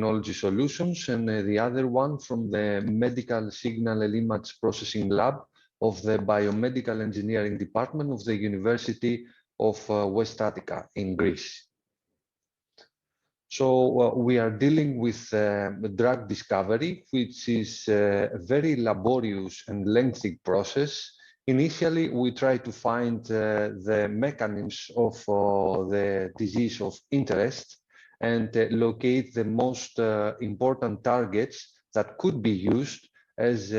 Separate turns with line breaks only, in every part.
technology solutions, and the other one from the medical signal and image processing lab of the biomedical engineering department of the University of West Attica in Greece. So we are dealing with drug discovery, which is a very laborious and lengthy process. Initially, we try to find the mechanisms of the disease of interest and locate the most important targets that could be used as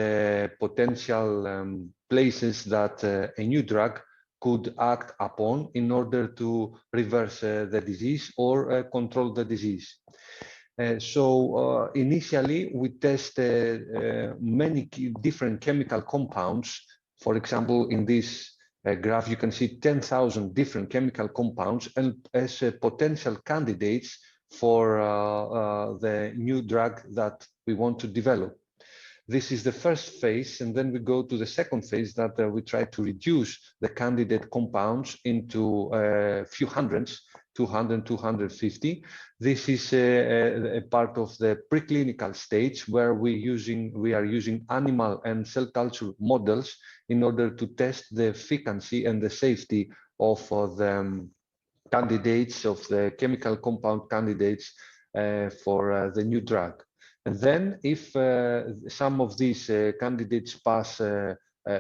potential places that a new drug could act upon in order to reverse the disease or control the disease. So initially, we test many different chemical compounds. For example, in this graph, you can see 10,000 different chemical compounds and as potential candidates for the new drug that we want to develop. This is the first phase, and then we go to the second phase that we try to reduce the candidate compounds into a few hundreds, 200, 250. This is a part of the preclinical stage where we are using animal and cell culture models in order to test the efficacy and the safety of the candidates, of the chemical compound candidates for the new drug. And then if some of these candidates pass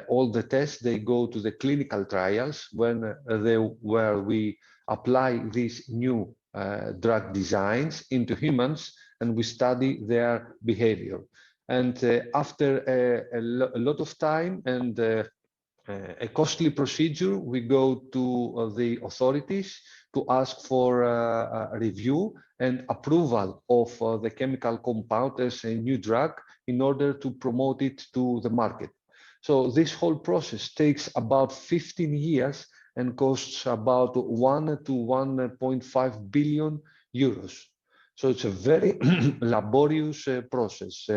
all the tests, they go to the clinical trials where we apply these new drug designs into humans and we study their behavior. And after a lot of time and a costly procedure, we go to the authorities to ask for a review and approval of the chemical compound as a new drug in order to promote it to the market. So this whole process takes about 15 years and costs about 1 to 1.5 billion euros. So it's a very laborious process.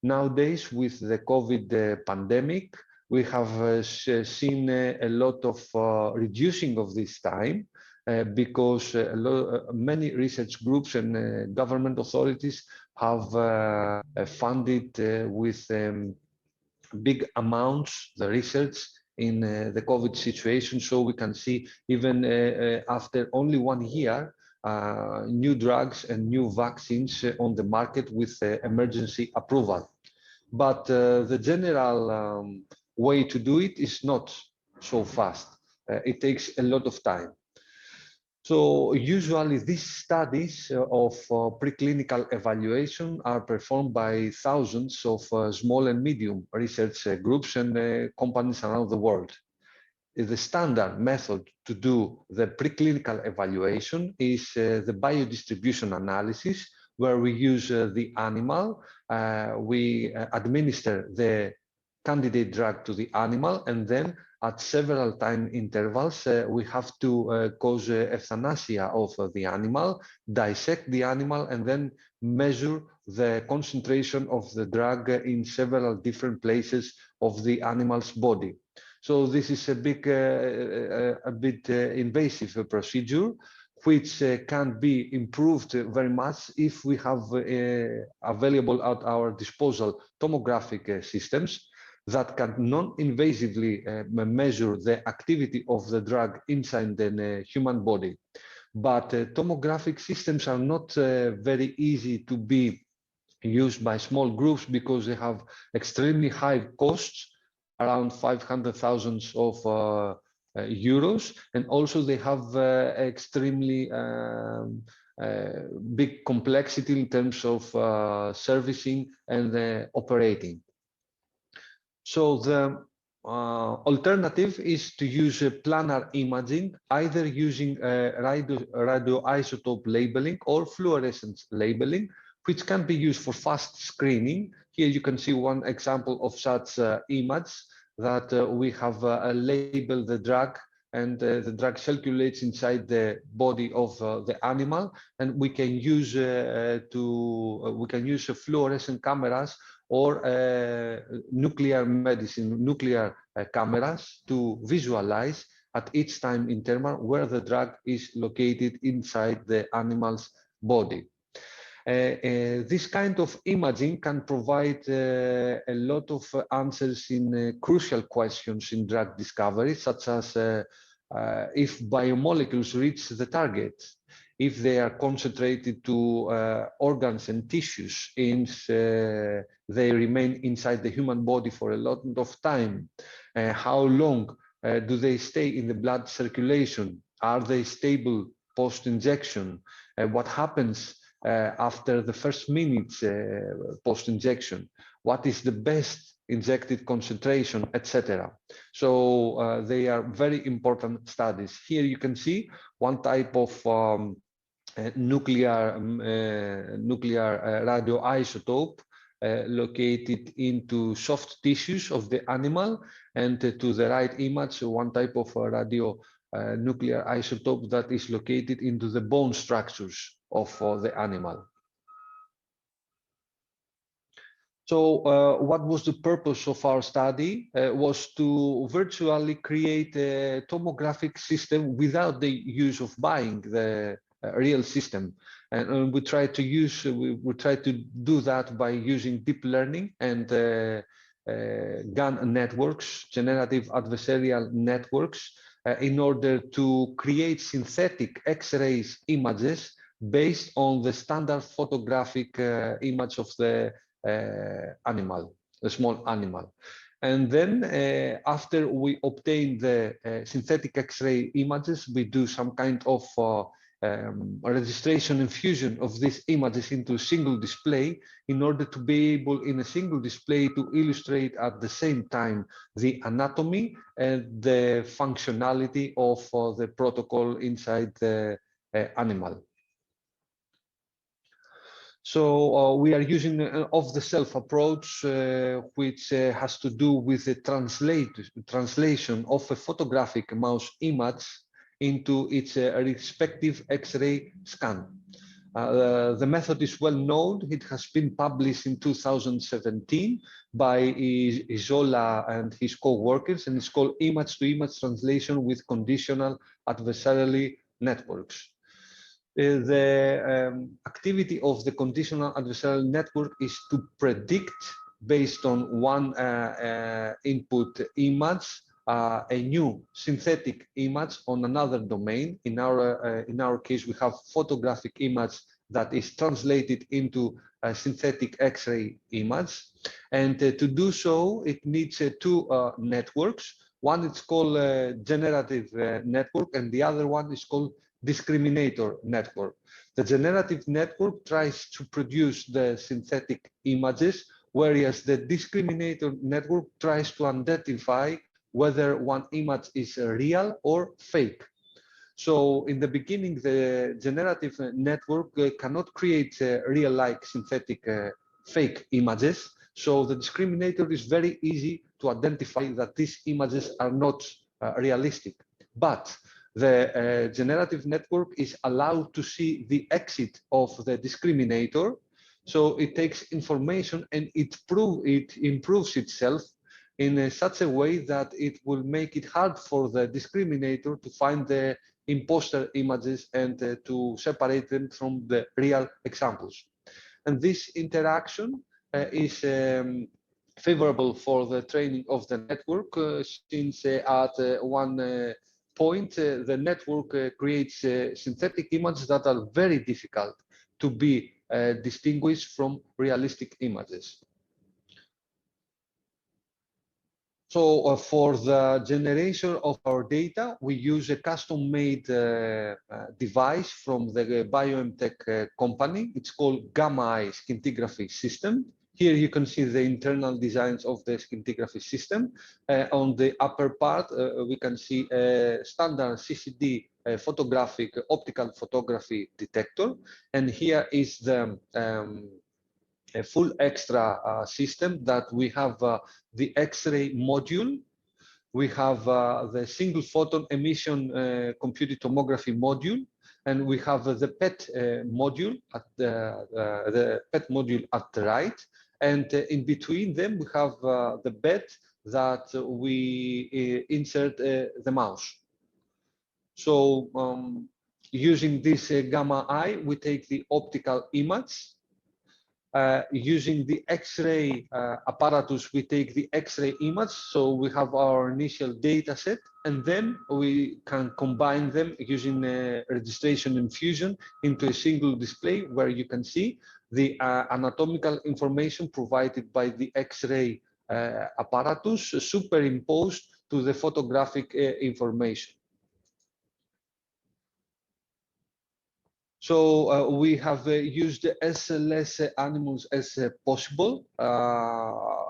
Nowadays, with the COVID pandemic, we have seen a lot of reducing of this time because many research groups and government authorities have funded with big amounts the research in the COVID situation. So we can see even after only 1 year, new drugs and new vaccines on the market with emergency approval. But the general way to do it is not so fast. It takes a lot of time. So usually these studies of preclinical evaluation are performed by thousands of small and medium research groups and companies around the world. The standard method to do the preclinical evaluation is the biodistribution analysis, where we use the animal, we administer the candidate drug to the animal, and then at several time intervals, we have to cause euthanasia of the animal, dissect the animal, and then measure the concentration of the drug in several different places of the animal's body. So this is a bit invasive procedure, which can be improved very much if we have available at our disposal tomographic systems that can non-invasively measure the activity of the drug inside the human body. But tomographic systems are not very easy to be used by small groups because they have extremely high costs, around 500,000 euros, and also they have extremely big complexity in terms of servicing and operating. So the alternative is to use planar imaging, either using radioisotope labeling or fluorescence labeling, which can be used for fast screening. Here you can see one example of such image that we have labeled the drug, and the drug circulates inside the body of the animal, and we can use fluorescent cameras or nuclear medicine, nuclear cameras to visualize at each time interval where the drug is located inside the animal's body. This kind of imaging can provide a lot of answers in crucial questions in drug discovery, such as if biomolecules reach the target, if they are concentrated to organs and tissues, if they remain inside the human body for a lot of time, how long do they stay in the blood circulation, are they stable post-injection, what happens after the first minutes post-injection, what is the best injected concentration, etc. So they are very important studies. Here you can see one type of nuclear radioisotope located into soft tissues of the animal, and to the right image, one type of nuclear isotope that is located into the bone structures of the animal. So what was the purpose of our study? Was to virtually create a tomographic system without the use of buying the real system. And we try to do that by using deep learning and GAN networks, generative adversarial networks, in order to create synthetic X-rays images based on the standard photographic image of the animal, a small animal. And then after we obtain the synthetic X-ray images, we do some kind of registration and fusion of these images into a single display in order to be able in a single display to illustrate at the same time the anatomy and the functionality of the protocol inside the animal. So we are using an off-the-shelf approach, which has to do with the translation of a photographic mouse image into its respective X-ray scan. The method is well known. It has been published in 2017 by Isola and his co-workers, and it's called image-to-image translation with conditional adversarial networks. The activity of the conditional adversarial network is to predict, based on one input image, a new synthetic image on another domain. In our case, we have photographic image that is translated into a synthetic X-ray image. And to do so, it needs two networks. One is called generative network, and the other one is called discriminator network. The generative network tries to produce the synthetic images, whereas the discriminator network tries to identify whether one image is real or fake. So in the beginning, the generative network cannot create real-like synthetic fake images. So the discriminator is very easy to identify that these images are not realistic. But the generative network is allowed to see the exit of the discriminator. So it takes information and it improves itself in such a way that it will make it hard for the discriminator to find the imposter images and to separate them from the real examples. And this interaction is favorable for the training of the network, since at one point the network creates synthetic images that are very difficult to be distinguished from realistic images. So for the generation of our data, we use a custom-made device from the BioNTech company. It's called Gamma-I scintigraphy system. Here you can see the internal designs of the scintigraphy system. On the upper part, we can see a standard CCD photographic optical photography detector. And here is the a full extra system that we have the X-ray module. We have the single photon emission computed tomography module, and we have the PET module at the PET module at the right. And in between them, we have the bed that we insert the mouse. So using this Gamma-I, we take the optical image using the X-ray apparatus, we take the X-ray image. So we have our initial data set, and then we can combine them using registration and fusion into a single display where you can see the anatomical information provided by the X-ray apparatus superimposed to the photographic information. So we have used as less animals as possible,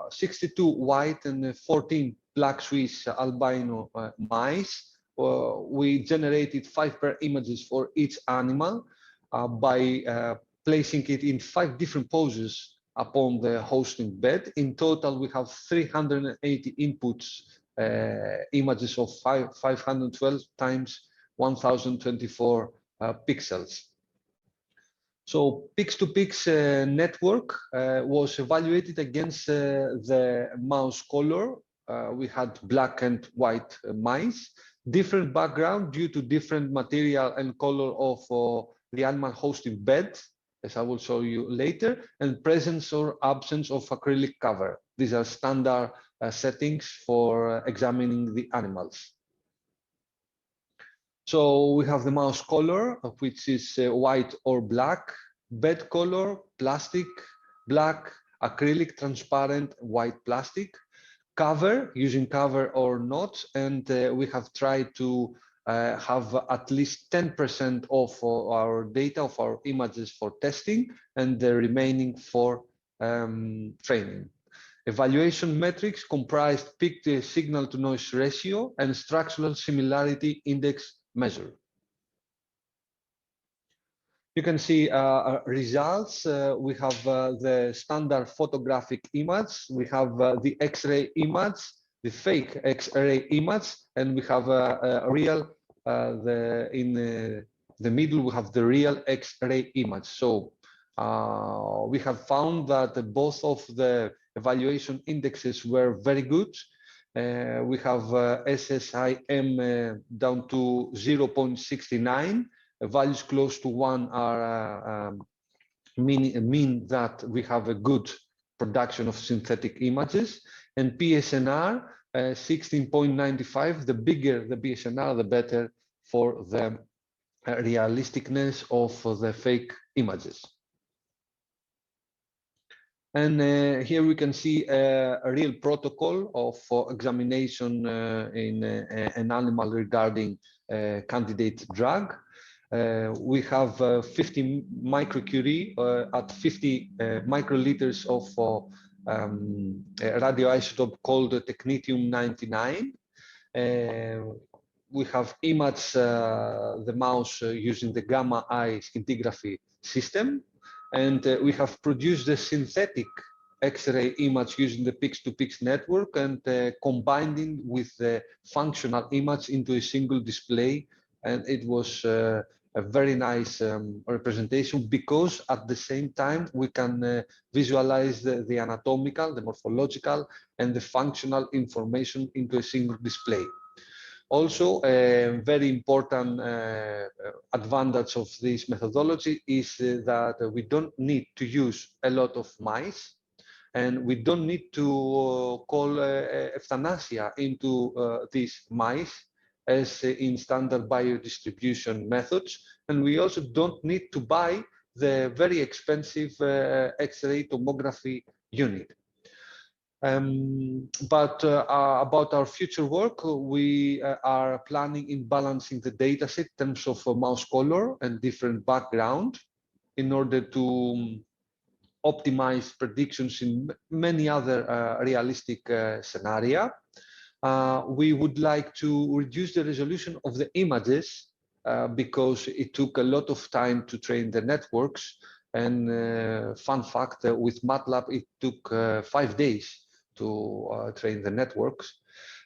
62 white and 14 black Swiss albino mice. We generated 5 per images for each animal by placing it in 5 different poses upon the hosting bed. In total, we have 380 inputs, images of 512 times 1024 pixels. So Pix-to-Pix network was evaluated against the mouse color. We had black and white mice, different background due to different material and color of the animal hosting bed, as I will show you later, and presence or absence of acrylic cover. These are standard settings for examining the animals. So we have the mouse color, which is white or black, bed color, plastic, black, acrylic, transparent, white plastic, cover, using cover or not, and we have tried to have at least 10% of our data, of our images for testing, and the remaining for training. Evaluation metrics comprised peak signal to noise ratio and structural similarity index measure. You can see results. We have the standard photographic image. We have the X-ray image, the fake X-ray image, and we have a real, in the middle, we have the real X-ray image. So we have found that both of the evaluation indexes were very good. We have SSIM down to 0.69. Values close to 1 are mean that we have a good production of synthetic images, and PSNR 16.95. The bigger the PSNR, the better for the realisticness of the fake images. And here we can see a real protocol of examination in an animal regarding candidate drug. We have 50 microcurie at 50 microliters of radioisotope called technetium-99. We have imaged the mouse using the gamma-I scintigraphy system, and we have produced a synthetic X-ray image using the Pix-to-Pix network and combining with the functional image into a single display. And it was a very nice representation, because at the same time we can visualize the anatomical, the morphological, and the functional information into a single display. Also, a very important advantage of this methodology is that we don't need to use a lot of mice, and we don't need to call euthanasia into these mice as in standard biodistribution methods. And we also don't need to buy the very expensive X-ray tomography unit. But about our future work, we are planning in balancing the data set in terms of mouse color and different background in order to optimize predictions in many other realistic scenarios. We would like to reduce the resolution of the images because it took a lot of time to train the networks. And fun fact, with MATLAB, it took 5 days to train the networks.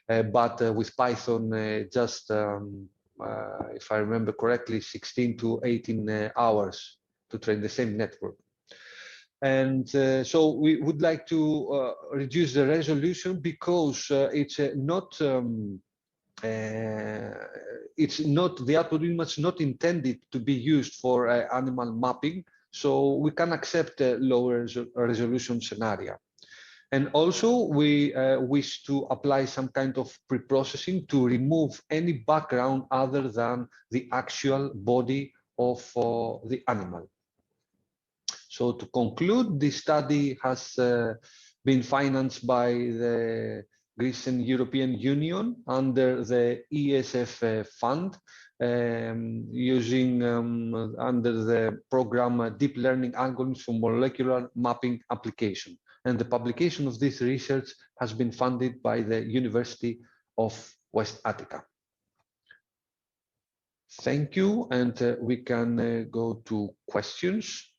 But with Python, just, if I remember correctly, 16 to 18 hours to train the same network. And so we would like to reduce the resolution because it's not the output image not intended to be used for animal mapping, so we can accept a lower resolution scenario. And also we wish to apply some kind of pre-processing to remove any background other than the actual body of the animal. So to conclude, this study has been financed by the Greece and European Union under the ESF fund, using under the program Deep Learning Algorithms for Molecular Mapping Application. And the publication of this research has been funded by the University of West Attica. Thank you, and we can go to questions.